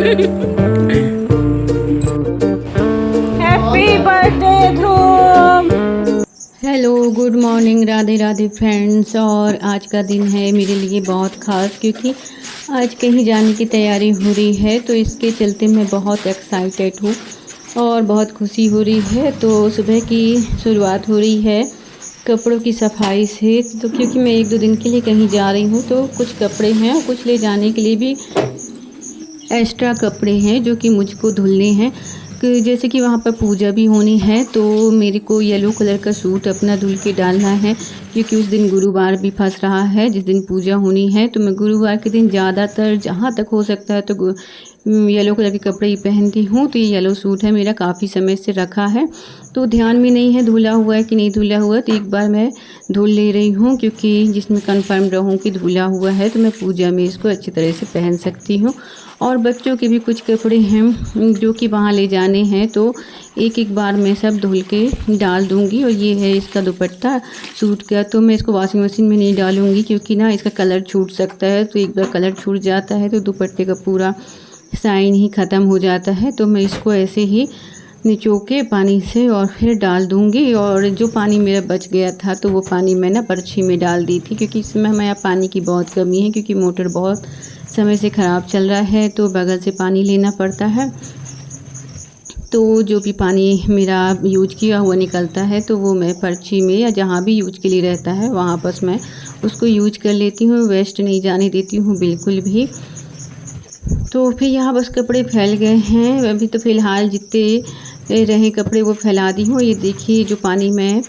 Happy birthday Dhruv. Hello, good morning, Radhe Radhe friends. और आज का दिन है मेरे लिए बहुत ख़ास, क्योंकि आज कहीं जाने की तैयारी हो रही है, तो इसके चलते मैं बहुत एक्साइटेड हूँ और बहुत खुशी हो रही है। तो सुबह की शुरुआत हो रही है कपड़ों की सफाई से, तो क्योंकि मैं 1-2 दिन के लिए कहीं जा रही हूँ, तो कुछ कपड़े हैं और कुछ ले जाने के लिए भी एक्स्ट्रा कपड़े हैं जो कि मुझको धुलने हैं। कि जैसे कि वहाँ पर पूजा भी होनी है, तो मेरे को येलो कलर का सूट अपना धुल के डालना है, क्योंकि उस दिन गुरुवार भी फंस रहा है जिस दिन पूजा होनी है। तो मैं गुरुवार के दिन ज़्यादातर जहाँ तक हो सकता है तो येलो कलर के कपड़े ही पहनती हूँ। तो ये येलो सूट है मेरा, काफ़ी समय से रखा है, तो ध्यान में नहीं है धुला हुआ है कि नहीं धुला हुआ। तो एक बार मैं धुल ले रही हूँ, क्योंकि जिसमें कन्फर्म रहूँ कि धुला हुआ है, तो मैं पूजा में इसको अच्छी तरह से पहन सकती हूँ। और बच्चों के भी कुछ कपड़े हैं जो कि वहाँ ले जाने हैं, तो एक एक बार मैं सब धुल के डाल दूँगी। और ये है इसका दुपट्टा सूट का, तो मैं इसको वॉशिंग मशीन में नहीं डालूँगी, क्योंकि ना इसका कलर छूट सकता है। तो एक बार कलर छूट जाता है तो दुपट्टे का पूरा शाइन ही ख़त्म हो जाता है। तो मैं इसको ऐसे ही निचो के पानी से और फिर डाल दूँगी। और जो पानी मेरा बच गया था, तो वो पानी मैं ना बर्छी में डाल दी थी, क्योंकि इस समय हमारे यहाँ पानी की बहुत कमी है, क्योंकि मोटर बहुत समय से ख़राब चल रहा है, तो बगल से पानी लेना पड़ता है। तो जो भी पानी मेरा यूज किया हुआ निकलता है, तो वो मैं पर्ची में या जहाँ भी यूज के लिए रहता है वहाँ बस मैं उसको यूज कर लेती हूँ, वेस्ट नहीं जाने देती हूँ बिल्कुल भी। तो फिर यहाँ बस कपड़े फैल गए हैं। अभी तो फ़िलहाल जितने रहे कपड़े वो फैला दी हूँ। ये देखिए जो पानी मैं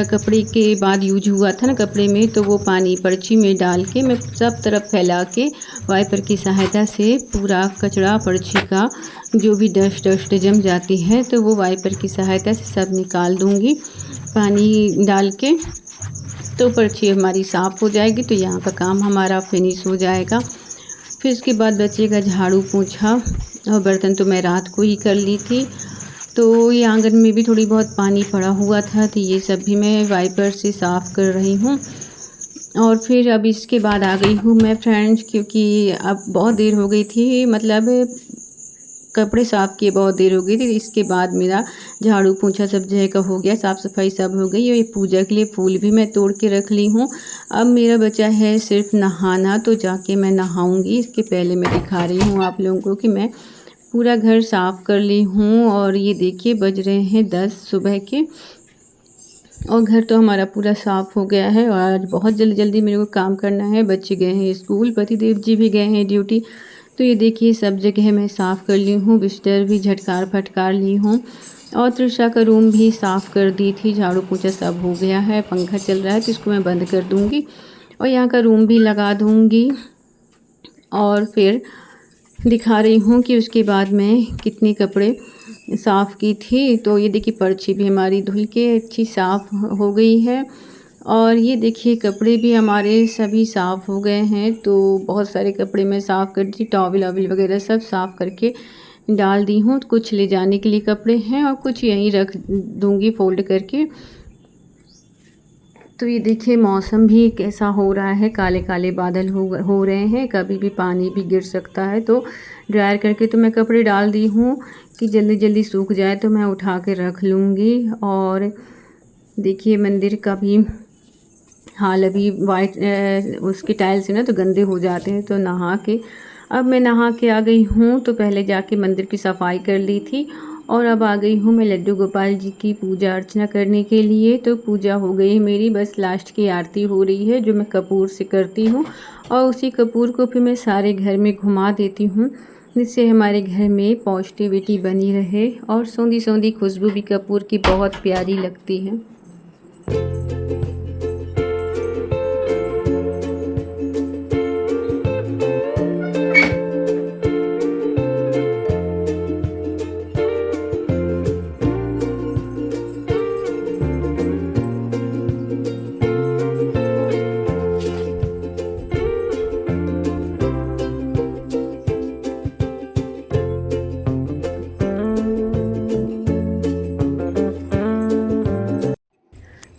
कपड़े के बाद यूज हुआ था ना कपड़े में, तो वो पानी पर्ची में डाल के मैं सब तरफ फैला के वाइपर की सहायता से पूरा कचरा पर्ची का जो भी डस्ट जम जाती है, तो वो वाइपर की सहायता से सब निकाल दूँगी पानी डाल के। तो पर्ची हमारी साफ़ हो जाएगी, तो यहाँ का काम हमारा फिनिश हो जाएगा। फिर उसके बाद बच्चे का झाड़ू पोंछा, और बर्तन तो मैं रात को ही कर ली थी। तो ये आंगन में भी थोड़ी बहुत पानी पड़ा हुआ था, तो ये सब भी मैं वाइपर से साफ़ कर रही हूँ। और फिर अब इसके बाद आ गई हूँ मैं फ्रेंड्स, क्योंकि अब बहुत देर हो गई थी, मतलब कपड़े साफ़ किए बहुत देर हो गई थी। इसके बाद मेरा झाड़ू पोंछा सब जगह का हो गया, साफ़ सफाई सब हो गई। और ये पूजा के लिए फूल भी मैं तोड़ के रख ली हूँ। अब मेरा बचा है सिर्फ नहाना, तो जाके मैं नहाऊँगी। इसके पहले मैं दिखा रही हूँ आप लोगों को कि मैं पूरा घर साफ़ कर ली हूँ। और ये देखिए बज रहे हैं 10 सुबह के, और घर तो हमारा पूरा साफ़ हो गया है। और आज बहुत जल्दी जल्दी मेरे को काम करना है। बच्चे गए हैं स्कूल, पतिदेव जी भी गए हैं ड्यूटी। तो ये देखिए सब जगह मैं साफ़ कर ली हूँ, बिस्तर भी झटकार फटकार ली हूँ, और तृषा का रूम भी साफ़ कर दी थी। झाड़ू पोंछा सब हो गया है। पंखा चल रहा है तो इसको मैं बंद कर दूँगी, और यहाँ का रूम भी लगा दूँगी। और फिर दिखा रही हूँ कि उसके बाद मैं कितने कपड़े साफ़ की थी। तो ये देखिए पर्ची भी हमारी धुल के अच्छी साफ़ हो गई है। और ये देखिए कपड़े भी हमारे सभी साफ़ हो गए हैं। तो बहुत सारे कपड़े मैं साफ़ कर दी, टॉवल ऑवल वगैरह सब साफ़ करके डाल दी हूँ। कुछ ले जाने के लिए कपड़े हैं और कुछ यहीं रख दूँगी फ़ोल्ड करके। तो ये देखिए मौसम भी कैसा हो रहा है, काले काले बादल हो रहे हैं, कभी भी पानी भी गिर सकता है। तो ड्रायर करके तो मैं कपड़े डाल दी हूँ कि जल्दी जल्दी सूख जाए, तो मैं उठा के रख लूँगी। और देखिए मंदिर का भी हाल अभी वाइट उसके टाइल्स है ना, तो गंदे हो जाते हैं। तो नहा के अब मैं नहा के आ गई हूँ। तो पहले जाके मंदिर की सफाई कर ली थी, और अब आ गई हूँ मैं लड्डू गोपाल जी की पूजा अर्चना करने के लिए। तो पूजा हो गई है मेरी, बस लास्ट की आरती हो रही है जो मैं कपूर से करती हूँ। और उसी कपूर को फिर मैं सारे घर में घुमा देती हूँ, जिससे हमारे घर में पॉजिटिविटी बनी रहे। और सौंधी सौंधी खुशबू भी कपूर की बहुत प्यारी लगती है।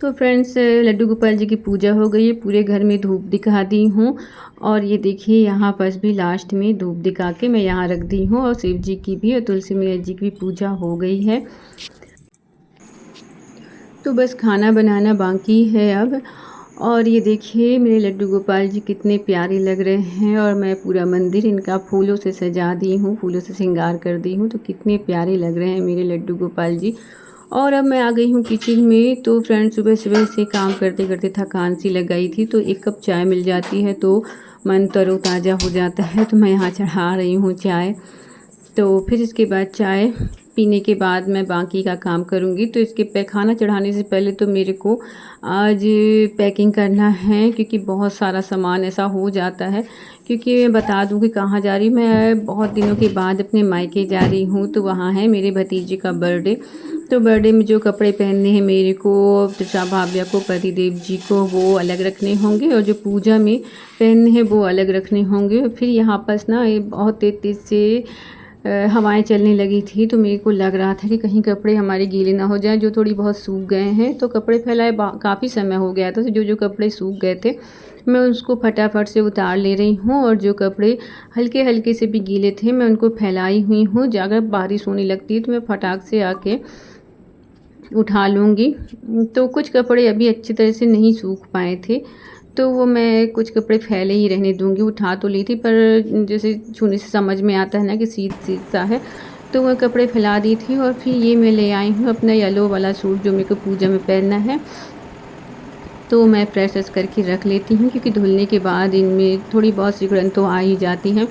तो फ्रेंड्स लड्डू गोपाल जी की पूजा हो गई है, पूरे घर में धूप दिखा दी हूँ। और ये देखिए यहाँ पर भी लास्ट में धूप दिखा के मैं यहाँ रख दी हूँ, और शिव जी की भी और तुलसी मैया जी की भी पूजा हो गई है। तो बस खाना बनाना बाकी है अब। और ये देखिए मेरे लड्डू गोपाल जी कितने प्यारे लग रहे हैं, और मैं पूरा मंदिर इनका फूलों से सजा दी हूँ, फूलों से श्रृंगार कर दी हूँ। तो कितने प्यारे लग रहे हैं मेरे लड्डू गोपाल जी। और अब मैं आ गई हूँ किचन में। तो फ्रेंड सुबह सुबह से काम करते करते थकान सी लग गई थी, तो एक कप चाय मिल जाती है तो मन तरोताज़ा हो जाता है। तो मैं यहाँ चढ़ा रही हूँ चाय। तो फिर इसके बाद चाय पीने के बाद मैं बाकी का काम करूँगी। तो इसके खाना चढ़ाने से पहले तो मेरे को आज पैकिंग करना है, क्योंकि बहुत सारा सामान ऐसा हो जाता है। क्योंकि मैं बता दूँ कि कहाँ जा रही हूँ, मैं बहुत दिनों के बाद अपने मायके जा रही हूँ। तो वहाँ है मेरे भतीजे का बर्थडे। तो बर्थडे में जो कपड़े पहनने हैं मेरे को, त्रिशा भाभिया को, पतिदेव जी को, वो अलग रखने होंगे, और जो पूजा में पहनने हैं वो अलग रखने होंगे। फिर यहाँ पर ना ये बहुत तेज़ से हवाएं चलने लगी थी, तो मेरे को लग रहा था कि कहीं कपड़े हमारे गीले ना हो जाएं, जो थोड़ी बहुत सूख गए हैं। तो कपड़े फैलाए काफ़ी समय हो गया था, तो जो कपड़े सूख गए थे मैं उसको फटाफट से उतार ले रही हूँ, और जो कपड़े हल्के हल्के से भी गीले थे मैं उनको फैलाई हुई हूँ। अगर बारिश होने लगती है तो मैं फटाक से आके उठा लूँगी। तो कुछ कपड़े अभी अच्छी तरह से नहीं सूख पाए थे, तो वो मैं कुछ कपड़े फैले ही रहने दूँगी। उठा तो ली थी, पर जैसे छूने से समझ में आता है ना कि सीध सा है, तो वह कपड़े फैला दी थी। और फिर ये मैं ले आई हूँ अपना येलो वाला सूट, जो मेरे को पूजा में पहनना है। तो मैं प्रेस करके रख लेती हूँ, क्योंकि धुलने के बाद इनमें थोड़ी बहुत सिकुड़न तो आ ही जाती हैं।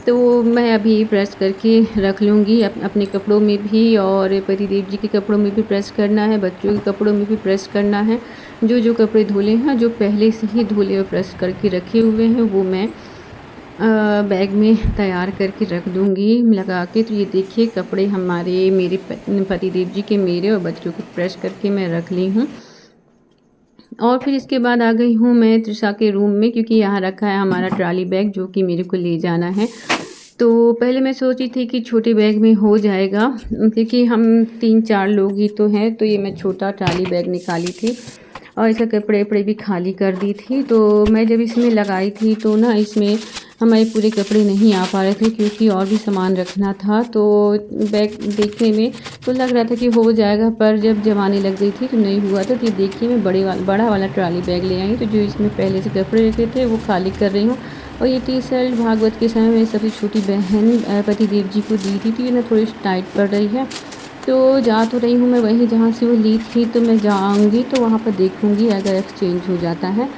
तो मैं अभी प्रेस करके रख लूँगी अपने कपड़ों में भी, और पतिदेव जी के कपड़ों में भी प्रेस करना है, बच्चों के कपड़ों में भी प्रेस करना है। जो कपड़े धुले हैं, जो पहले से ही धुले और प्रेस करके रखे हुए हैं, वो मैं बैग में तैयार करके रख दूँगी लगा के। तो ये देखिए कपड़े हमारे, मेरे पतिदेव जी के, मेरे और बच्चों के प्रेस करके मैं रख ली हूँ। और फिर इसके बाद आ गई हूँ मैं त्रिशा के रूम में, क्योंकि यहाँ रखा है हमारा ट्रॉली बैग, जो कि मेरे को ले जाना है। तो पहले मैं सोची थी कि छोटे बैग में हो जाएगा, क्योंकि हम 3-4 लोग ही तो हैं। तो ये मैं छोटा ट्रॉली बैग निकाली थी, और इसका कपड़े वपड़े भी खाली कर दी थी। तो मैं जब इसमें लगाई थी तो ना इसमें हमारे पूरे कपड़े नहीं आ पा रहे थे, क्योंकि और भी सामान रखना था। तो बैग देखने में तो लग रहा था कि हो जाएगा, पर जब जमाने लग गई थी तो नहीं हुआ था। तो ये देखिए मैं बड़ा वाला ट्रॉली बैग ले आई। तो जो इसमें पहले से कपड़े रखे थे वो खाली कर रही हूँ। और ये टी-शर्ट भागवत के समय में सबसे छोटी बहन पतिदेव जी को दी थी, तो ये ना थोड़ी टाइट पड़ रही है। तो जा तो रही हूँ मैं वहीं जहाँ से वो ली थी। तो मैं जाऊँगी तो वहाँ पर देखूँगी अगर एक्सचेंज हो जाता है।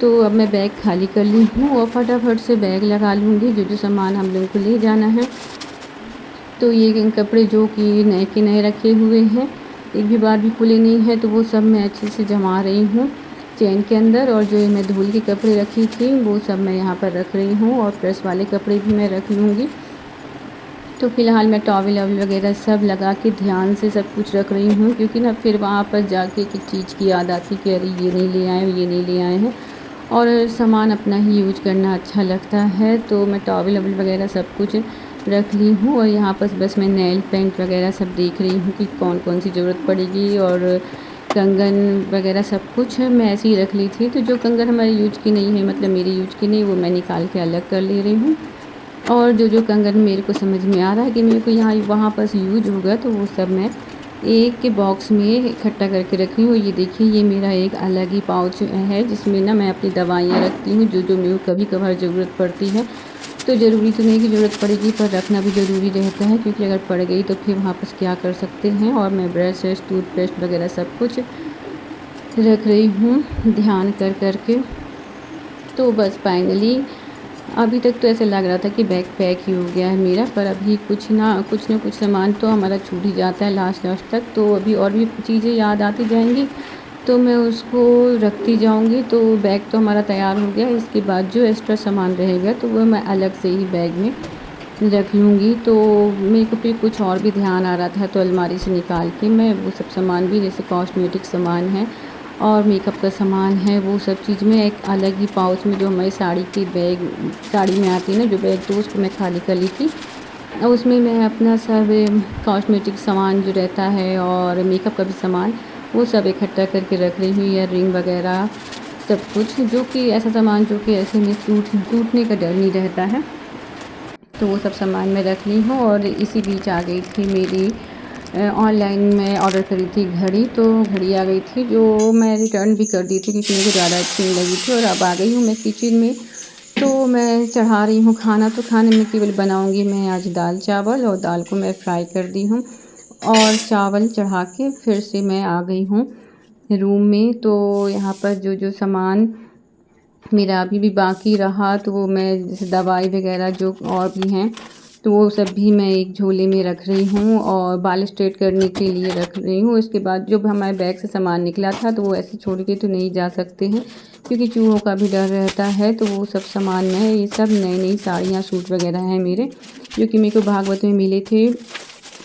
तो अब मैं बैग खाली कर ली हूँ, और फटाफट से बैग लगा लूँगी जो सामान हम लोगों को ले जाना है। तो ये कपड़े जो कि नए के नए रखे हुए हैं, एक भी बार भी खुले नहीं है, तो वो सब मैं अच्छे से जमा रही हूँ चेन के अंदर। और जो मैं धूल के कपड़े रखी थी वो सब मैं यहाँ पर रख रही हूँ, और प्रेस वाले कपड़े भी मैं रख लूँगी। तो फ़िलहाल मैं टॉवल वगैरह सब लगा के ध्यान से सब कुछ रख रही हूँ, क्योंकि ना फिर वहाँ पर जाके एक चीज़ की याद आती कि अरे ये नहीं ले आए, ये नहीं ले आए हैं। और सामान अपना ही यूज करना अच्छा लगता है। तो मैं टॉवल वगैरह सब कुछ रख ली हूँ, और यहाँ पर बस मैं नेल पेंट वगैरह सब देख रही हूँ कि कौन कौन सी ज़रूरत पड़ेगी। और कंगन वगैरह सब कुछ मैं ऐसे ही रख ली थी। तो जो कंगन हमारे यूज की नहीं है, मतलब मेरी यूज की नहीं, वो मैं निकाल के अलग कर ले रही हूँ। और जो कंगन मेरे को समझ में आ रहा है कि मेरे को यहाँ वहाँ पर यूज होगा, तो वो सब मैं एक के बॉक्स में इकट्ठा करके रखी हूँ। ये देखिए ये मेरा एक अलग ही पाउच है, जिसमें ना मैं अपनी दवाइयाँ रखती हूँ, जो मेरे को कभी कभार ज़रूरत पड़ती है। तो ज़रूरी तो नहीं कि ज़रूरत पड़ेगी, पर रखना भी ज़रूरी रहता है, क्योंकि अगर पड़ गई तो फिर वहाँ पर क्या कर सकते हैं। और मैं ब्रश टूथपेस्ट वगैरह सब कुछ रख रही हूँ ध्यान कर के। तो बस फाइनली अभी तक तो ऐसा लग रहा था कि बैग पैक ही हो गया है मेरा, पर अभी कुछ ना कुछ सामान तो हमारा छूट ही जाता है लास्ट तक। तो अभी और भी चीज़ें याद आती जाएंगी, तो मैं उसको रखती जाऊंगी। तो बैग तो हमारा तैयार हो गया। इसके बाद जो एक्स्ट्रा सामान रहेगा तो वो मैं अलग से ही बैग में रख लूँगी। तो मेरे को फिर कुछ और भी ध्यान आ रहा था, तो अलमारी से निकाल के मैं वो सब सामान भी, जैसे कॉस्मेटिक सामान है और मेकअप का सामान है, वो सब चीज़ में एक अलग ही पाउच में, जो हमारी साड़ी की बैग, साड़ी में आती है ना जो बैग, तो उसको मैं खाली कर ली थी। और उसमें मैं अपना सब कॉस्मेटिक सामान जो रहता है और मेकअप का भी सामान वो सब इकट्ठा करके रख रही हूँ, ईयर रिंग वगैरह सब कुछ, जो कि ऐसा सामान जो कि ऐसे में टूटने का डर नहीं रहता है। तो वो सब सामान मैं रख ली हूँ। और इसी बीच आ गई थी मेरी ऑनलाइन में ऑर्डर करी थी घड़ी, तो घड़ी आ गई थी जो मैं रिटर्न भी कर दी थी क्योंकि मुझे ज़्यादा अच्छी नहीं लगी थी। और अब आ गई हूँ मैं किचन में, तो मैं चढ़ा रही हूँ खाना। तो खाने में केवल बनाऊँगी मैं आज दाल चावल, और दाल को मैं फ्राई कर दी हूँ और चावल चढ़ा के फिर से मैं आ गई हूँ रूम में। तो यहाँ पर जो जो सामान मेरा अभी भी बाकी रहा, तो वो मैं जैसे दवाई वगैरह जो और भी हैं, तो वो सब भी मैं एक झोले में रख रही हूँ और बाल स्ट्रेट करने के लिए रख रही हूँ। इसके बाद जो हमारे बैग से सामान निकला था, तो वो ऐसे छोड़ के तो नहीं जा सकते हैं क्योंकि चूहों का भी डर रहता है। तो वो सब सामान में, ये सब नई नई साड़ियाँ सूट वगैरह हैं मेरे, जो कि मेरे को भागवत में मिले थे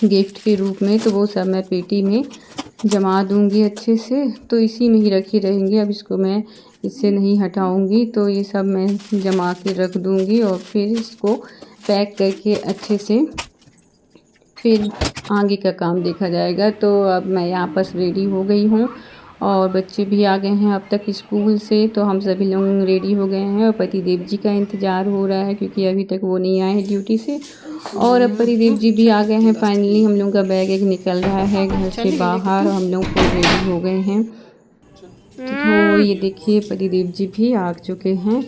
गिफ्ट के रूप में। तो वो सब मैं पेटी में जमा दूँगी अच्छे से, तो इसी में ही रखी रहेंगी। अब इसको मैं इससे नहीं हटाऊँगी, तो ये सब मैं जमा के रख दूँगी और फिर इसको पैक करके अच्छे से फिर आगे का काम देखा जाएगा। तो अब मैं यहाँ पर रेडी हो गई हूँ और बच्चे भी आ गए हैं अब तक स्कूल से, तो हम सभी लोग रेडी हो गए हैं और पतिदेव जी का इंतज़ार हो रहा है क्योंकि अभी तक वो नहीं आए हैं ड्यूटी से। और अब पतिदेव जी भी आ गए हैं फाइनली। हम लोग का बैग एक निकल रहा है घर से बाहर और हम लोग फुल रेडी हो गए हैं। तो ये देखिए पतिदेव जी भी आ चुके हैं।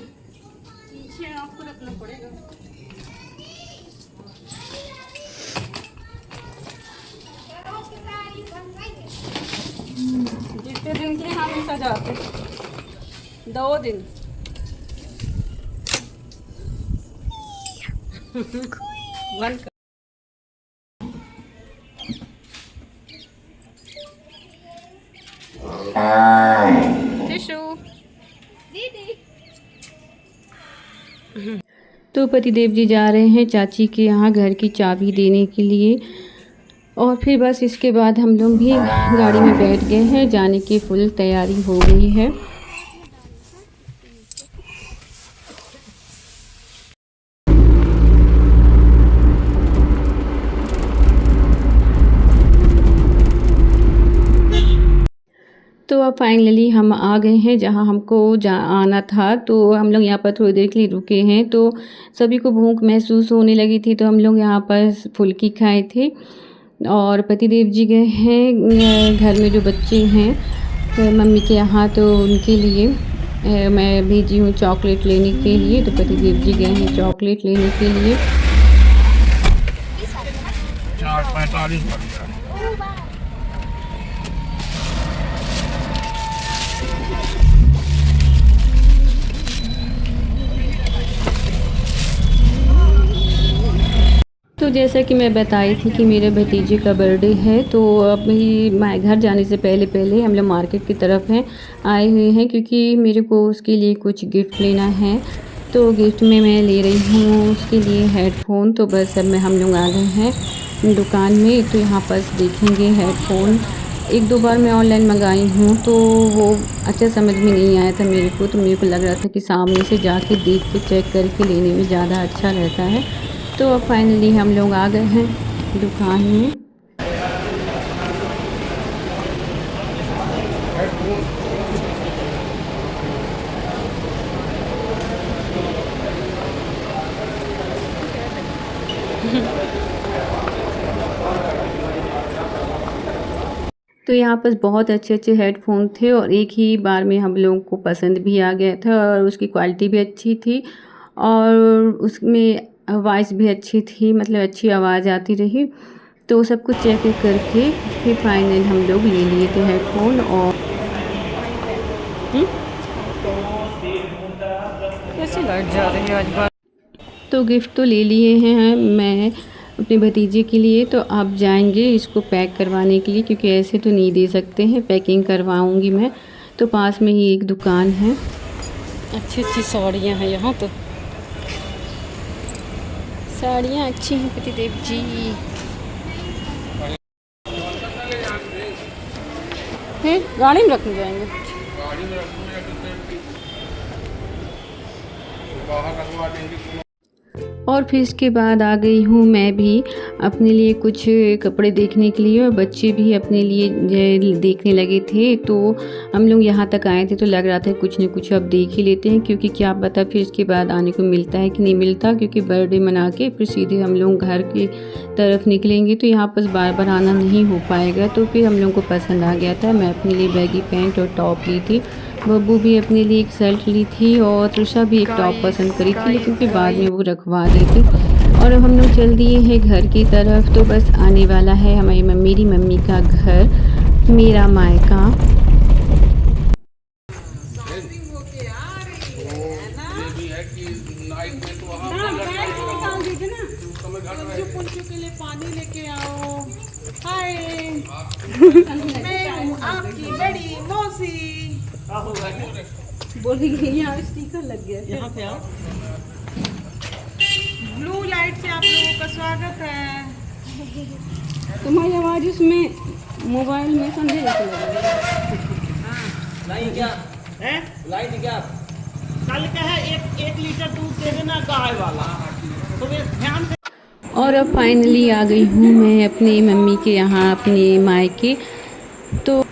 जितने दिन के लिए हम सजाते 2 दिन वन टिशू दीदी। तो पतिदेव जी जा रहे हैं चाची के यहाँ घर की चाबी देने के लिए और फिर बस इसके बाद हम लोग भी गाड़ी में बैठ गए हैं, जाने की फुल तैयारी हो गई है। तो अब फाइनली हम आ गए हैं जहाँ हमको आना था। तो हम लोग यहाँ पर थोड़ी देर के लिए रुके हैं, तो सभी को भूख महसूस होने लगी थी, तो हम लोग यहाँ पर फुल्की खाए थे। और पतिदेव जी गए हैं घर में जो बच्चे हैं तो मम्मी के यहाँ, तो उनके लिए मैं भेजी हूँ चॉकलेट लेने के लिए। तो पतिदेव जी गए हैं चॉकलेट लेने के लिए। 4:45 तो जैसा कि मैं बताई थी कि मेरे भतीजे का बर्थडे है, तो अभी मैं घर जाने से पहले पहले हम लोग मार्केट की तरफ हैं आए हुए हैं क्योंकि मेरे को उसके लिए कुछ गिफ्ट लेना है। तो गिफ्ट में मैं ले रही हूँ उसके लिए हेडफोन। तो बस अब मैं हम लोग आ गए हैं दुकान में। तो यहाँ पर देखेंगे हेडफोन, 1-2 बार मैं ऑनलाइन मंगाई हूँ तो वो अच्छा समझ में नहीं आया था मेरे को। तो मेरे को लग रहा था कि सामने से जाके देख के चेक करके लेने में ज़्यादा अच्छा रहता है। तो अब फाइनली हम लोग आ गए हैं दुकान में। तो यहाँ पर बहुत अच्छे अच्छे हेडफोन थे और एक ही बार में हम लोगों को पसंद भी आ गया था और उसकी क्वालिटी भी अच्छी थी और उसमें आवाज़ भी अच्छी थी, मतलब अच्छी आवाज़ आती रही। तो सब कुछ चेक करके फिर फाइनल हम लोग ले लिए थे हेडफोन। और कैसी लाइट जा रही है आज बार। तो गिफ्ट तो ले लिए हैं मैं अपने भतीजे के लिए। तो आप जाएंगे इसको पैक करवाने के लिए क्योंकि ऐसे तो नहीं दे सकते हैं, पैकिंग करवाऊंगी मैं। तो पास में ही एक दुकान है। अच्छी अच्छी साड़ियाँ हैं यहाँ, तो साड़ियाँ अच्छी हैं पतिदेव जी। गाड़ी में रखने जाएंगे। और फिर इसके बाद आ गई हूँ मैं भी अपने लिए कुछ कपड़े देखने के लिए, और बच्चे भी अपने लिए देखने लगे थे। तो हम लोग यहाँ तक आए थे तो लग रहा था कुछ न कुछ अब देख ही लेते हैं, क्योंकि क्या पता फिर इसके बाद आने को मिलता है कि नहीं मिलता, क्योंकि बर्थडे मना के फिर सीधे हम लोग घर की तरफ निकलेंगे तो यहाँ पर बार बार आना नहीं हो पाएगा। तो फिर हम लोग को पसंद आ गया था। मैं अपने लिए बैगी पैंट और टॉप ली थी, बब्बू भी अपने लिए एक शर्ट ली थी, और तृषा भी एक टॉप पसंद करी थी, लेकिन फिर बाद में वो रखवा दी थी। और अब हम लोग चल दिए हैं घर की तरफ। तो बस आने वाला है मेरी मम्मी का घर, मेरा मायका। के लिए पानी लेके आओ। हाय मैं हूँ आपकी बड़ी मौसी। बोल रही है यहाँ स्टिकर लग गया, यहाँ पे आओ। ब्लू लाइट से आप लोगों का स्वागत है। तुम्हारी आवाज उसमें मोबाइल में संदेश लाई क्या है? लाई थी क्या? कल का है एक लीटर दूध दे देना गाय वाला, तो ध्यान से। और अब फाइनली आ गई हूँ मैं अपनी मम्मी के यहाँ, अपने मायके। तो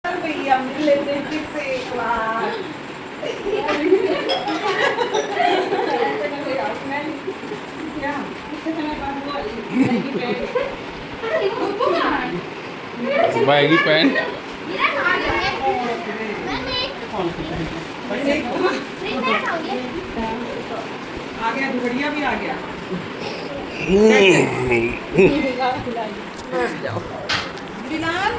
भैया मिल लेते हैं फिर से एक बार। बैगी पैंट आ गया, दुपड़िया भी आ गया। बिलाल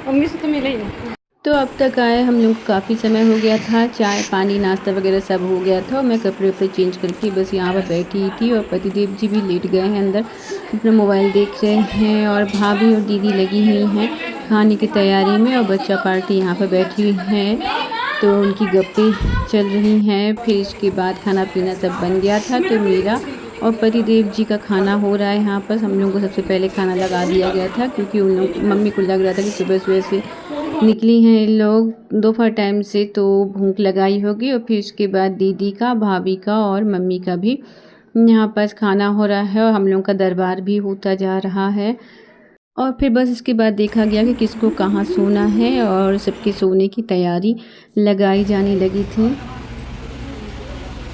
मम्मी से तो मिले ही नहीं। तो अब तक आए हम लोग को काफ़ी समय हो गया था, चाय पानी नाश्ता वगैरह सब हो गया था, और मैं कपड़े वपड़े चेंज करके बस यहाँ पर बैठी ही थी। और पतिदेव जी भी लेट गए हैं अंदर, अपना मोबाइल देख रहे हैं, और भाभी और दीदी लगी हुई हैं खाने की तैयारी में, और बच्चा पार्टी यहाँ पर बैठी हुई है तो उनकी गप्पे चल रही हैं। फिर इसके बाद खाना पीना सब बन गया था, तो मेरा और पतिदेव जी का खाना हो रहा है यहाँ पर। हम लोगों को सबसे पहले खाना लगा दिया गया था, क्योंकि उन लोग मम्मी को लग रहा था कि सुबह सुबह से निकली हैं इन लोग दोपहर टाइम से, तो भूख लगाई होगी। और फिर इसके बाद दीदी का, भाभी का और मम्मी का भी यहाँ पास खाना हो रहा है, और हम लोगों का दरबार भी होता जा रहा है। और फिर बस इसके बाद देखा गया कि किसको कहाँ सोना है, और सबके सोने की तैयारी लगाई जाने लगी थी।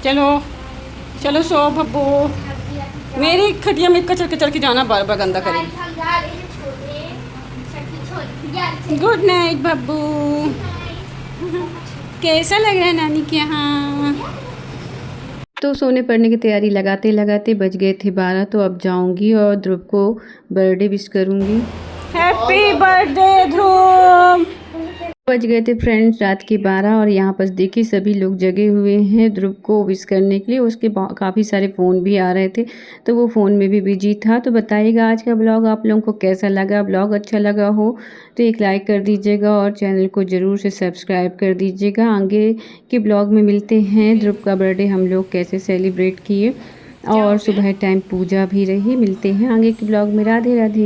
चलो चलो सो बब्बू, मेरी खटिया में कचर कचर के जाना बार बार गंदा करेगी। Good night Babbu. कैसा लग रहा है नानी के यहाँ? तो सोने पड़ने की तैयारी लगाते लगाते बज गए थे 12। तो अब जाऊंगी और ध्रुव को बर्थडे विश करूंगी। हैप्पी बर्थडे ध्रुव। बज गए थे फ्रेंड्स रात के 12, और यहाँ पर देखिए सभी लोग जगे हुए हैं ध्रुव को विश करने के लिए। उसके काफ़ी सारे फ़ोन भी आ रहे थे, तो वो फ़ोन में भी बिजी था। तो बताइएगा आज का ब्लॉग आप लोगों को कैसा लगा। ब्लॉग अच्छा लगा हो तो एक लाइक कर दीजिएगा, और चैनल को ज़रूर से सब्सक्राइब कर दीजिएगा। आगे के ब्लॉग में मिलते हैं ध्रुव का बर्थडे हम लोग कैसे सेलिब्रेट किए, और सुबह टाइम पूजा भी रही। मिलते हैं आगे के ब्लॉग में। राधे राधे।